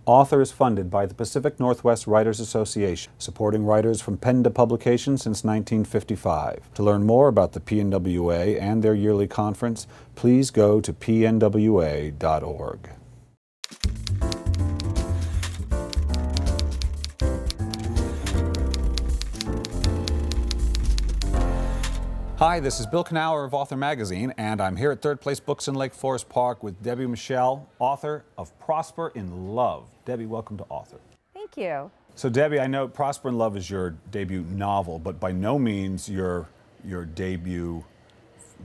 Author is funded by the Pacific Northwest Writers Association, supporting writers from pen to publication since 1955. To learn more about the PNWA and their yearly conference, please go to pnwa.org. Hi, this is Bill Kenower of Author Magazine, and I'm here at Third Place Books in Lake Forest Park with Deborah Michel, author of Prosper in Love. Debbie, welcome to Author. Thank you. So Debbie, I know Prosper in Love is your debut novel, but by no means your debut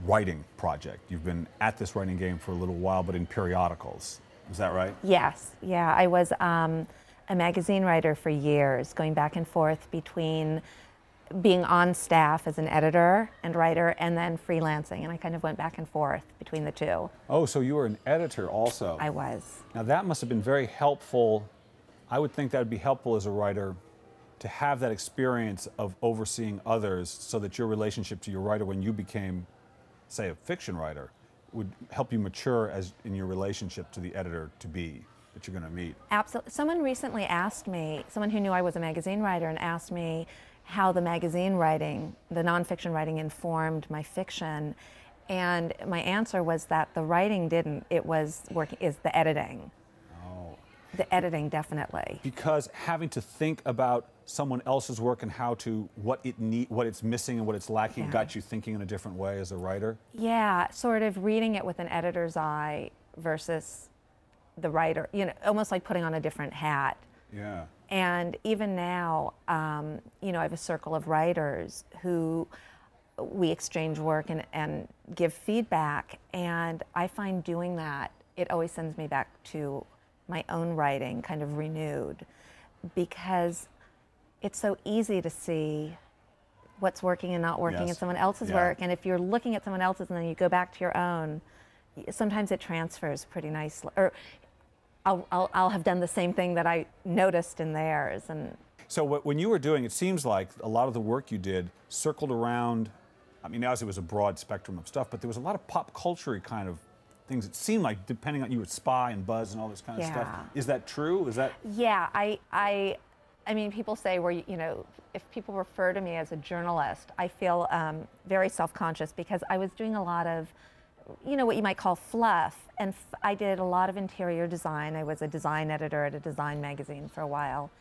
writing project. You've been at this writing game for a little while, but in periodicals. Is that right? Yes. Yeah, I was a magazine writer for years, going back and forth between being on staff as an editor and writer and then freelancing, and I kind of went back and forth between the two. Oh, so you were an editor also. I was. Now that must have been very helpful. I would think that would be helpful as a writer to have that experience of overseeing others so that your relationship to your writer when you became, say, a fiction writer would help you mature as in your relationship to the editor to be that you're going to meet. Absolutely. Someone recently asked me, someone who knew I was a magazine writer, and asked me how the magazine writing, the nonfiction writing, informed my fiction, and my answer was that the writing didn't. It was the editing. Oh. The editing, definitely. Because having to think about someone else's work and what it's missing and what it's lacking, Yeah. got you thinking in a different way as a writer? Yeah, sort of reading it with an editor's eye versus the writer. You know, almost like putting on a different hat. Yeah. And even now, you know, I have a circle of writers who we exchange work and give feedback, and I find doing that, it always sends me back to my own writing, kind of renewed, because it's so easy to see what's working and not working in someone else's work, and if you're looking at someone else's and then you go back to your own, sometimes it transfers pretty nicely. Or I'll have done the same thing that I noticed in theirs. And so when you were doing, it seems like a lot of the work you did circled around, I mean, as it was a broad spectrum of stuff, but there was a lot of pop culture-y kind of things. It seemed like, depending on, you would Spy and Buzz and all this kind of stuff. Is that true? Is that? Yeah, I mean, people say you know, if people refer to me as a journalist, I feel very self-conscious because I was doing a lot of, you know, what you might call fluff, and I did a lot of interior design. I was a design editor at a design magazine for a while,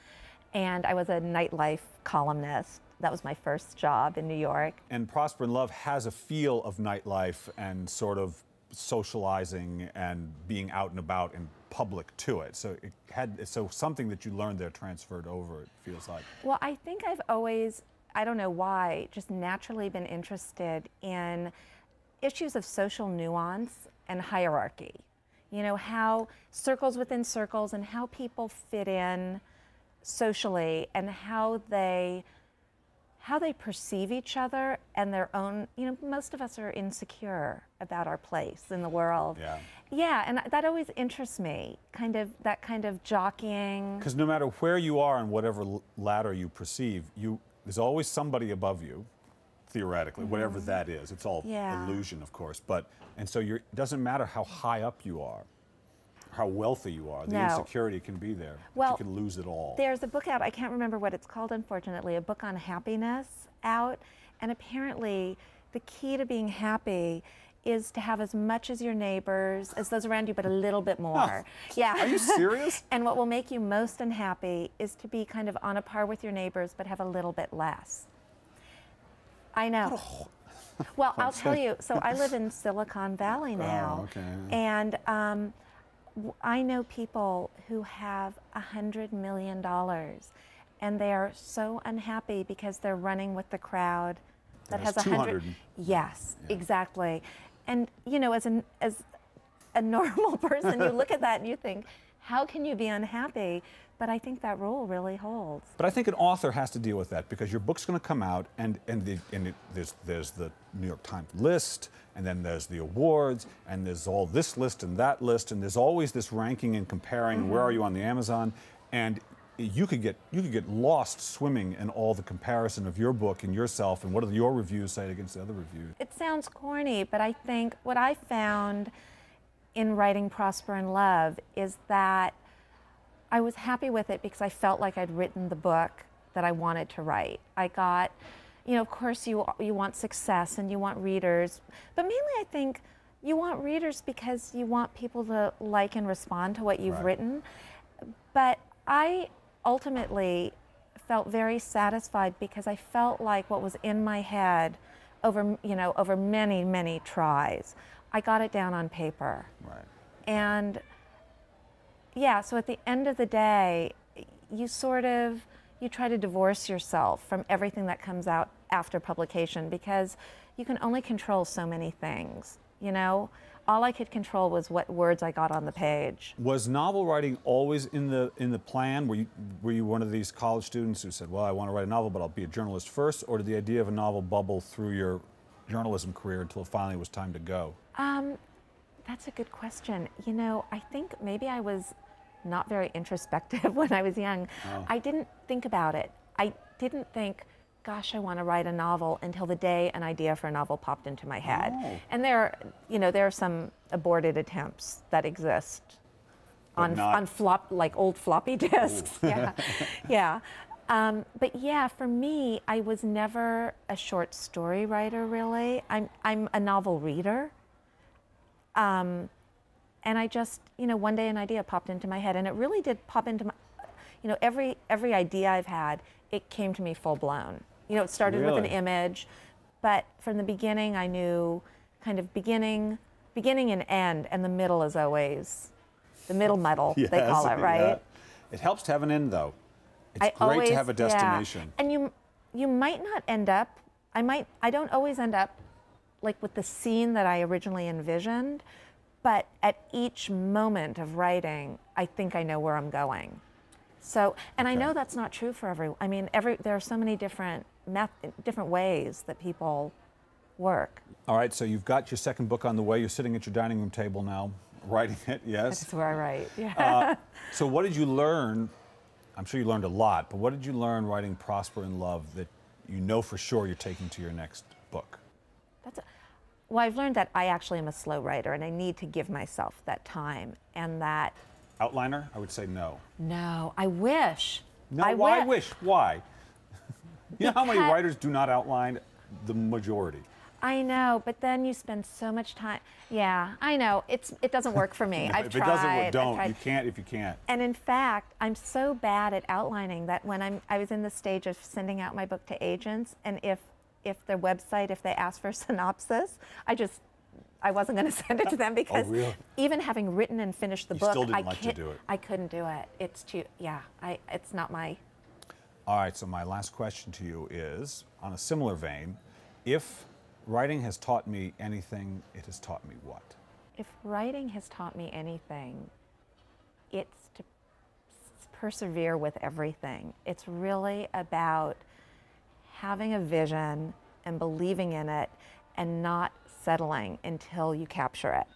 and I was a nightlife columnist. That was my first job in New York. And Prosper in Love has a feel of nightlife and sort of socializing and being out and about in public to it. So something that you learned there transferred over, it feels like. Well, I think I've always, I don't know why, just naturally been interested in issues of social nuance and hierarchy. You know, how circles within circles and how people fit in socially and how they perceive each other and their own, you know, most of us are insecure about our place in the world. Yeah. Yeah, and that always interests me, that kind of jockeying. Because no matter where you are on whatever ladder you perceive, there's always somebody above you, theoretically, whatever that is. It's all illusion, of course. And so it doesn't matter how high up you are, how wealthy you are. The insecurity can be there. Well, you can lose it all. There's a book out, I can't remember what it's called, unfortunately, a book on happiness out. And apparently, the key to being happy is to have as much as your neighbors, as those around you, but a little bit more. Yeah. Are you serious? And what will make you most unhappy is to be kind of on a par with your neighbors, but have a little bit less. I know. Well, I'll tell you, so I live in Silicon Valley now. Oh, okay. And I know people who have $100 million and they are so unhappy because they're running with the crowd that has 100. Yes, exactly. And you know, as a normal person, you look at that and you think, how can you be unhappy? But I think that rule really holds. But I think an author has to deal with that because your book's going to come out, and there's the New York Times list, and then there's the awards, and there's all this list and that list, and there's always this ranking and comparing. Where are you on the Amazon? And you could get lost swimming in all the comparison of your book and yourself, and what do your reviews say against the other reviews? It sounds corny, but I think what I found in writing Prosper in Love is that I was happy with it because I felt like I'd written the book that I wanted to write. I got, you know, of course you want success and you want readers, but mainly I think you want readers because you want people to like and respond to what you've written. But I ultimately felt very satisfied because I felt like what was in my head over, you know, over many, many tries, I got it down on paper. Right. And yeah, so at the end of the day, you try to divorce yourself from everything that comes out after publication because you can only control so many things, you know? All I could control was what words I got on the page. Was novel writing always in the plan? Were you one of these college students who said, well, I want to write a novel, but I'll be a journalist first? Or did the idea of a novel bubble through your journalism career until finally it was time to go? That's a good question. You know, I think maybe I was not very introspective when I was young. Oh. I didn't think about it. I didn't think, gosh, I want to write a novel until the day an idea for a novel popped into my head. Oh. And there are some aborted attempts that exist on old floppy disks. Yeah, yeah. But yeah, for me, I was never a short story writer, really. I'm a novel reader. And I just, you know, one day an idea popped into my head, and it really did pop into my, you know, every idea I've had, it came to me full blown. You know, it started with an image, but from the beginning I knew kind of beginning and end, and the middle is always, the middle muddle, they call it, right? Yeah. It helps to have an end, though. It's great to have a destination. Yeah. And you might not end up, I don't always end up like with the scene that I originally envisioned, but at each moment of writing, I think I know where I'm going. So, and I know that's not true for everyone. I mean, there are so many different ways that people work. All right, so you've got your second book on the way. You're sitting at your dining room table now, writing it, yes? That's where I write, yeah. So what did you learn? I'm sure you learned a lot, but what did you learn writing Prosper in Love that you know for sure you're taking to your next book? Well, I've learned that I actually am a slow writer, and I need to give myself that time, and that... Outliner? I would say no. No, I wish. No, why wish? Why? You know how many writers do not outline? The majority. I know, but then you spend so much time. Yeah, I know. It doesn't work for me. I've tried. If it doesn't work, don't. You can't if you can't. And in fact, I'm so bad at outlining that when I was in the stage of sending out my book to agents, and if their website, if they ask for a synopsis, I wasn't going to send it to them because even having written and finished the book, still didn't like to do it. I couldn't do it. It's too, it's not my... All right, so my last question to you is, on a similar vein, if writing has taught me anything, it has taught me what? If writing has taught me anything, it's to persevere with everything. It's really about having a vision and believing in it and not settling until you capture it.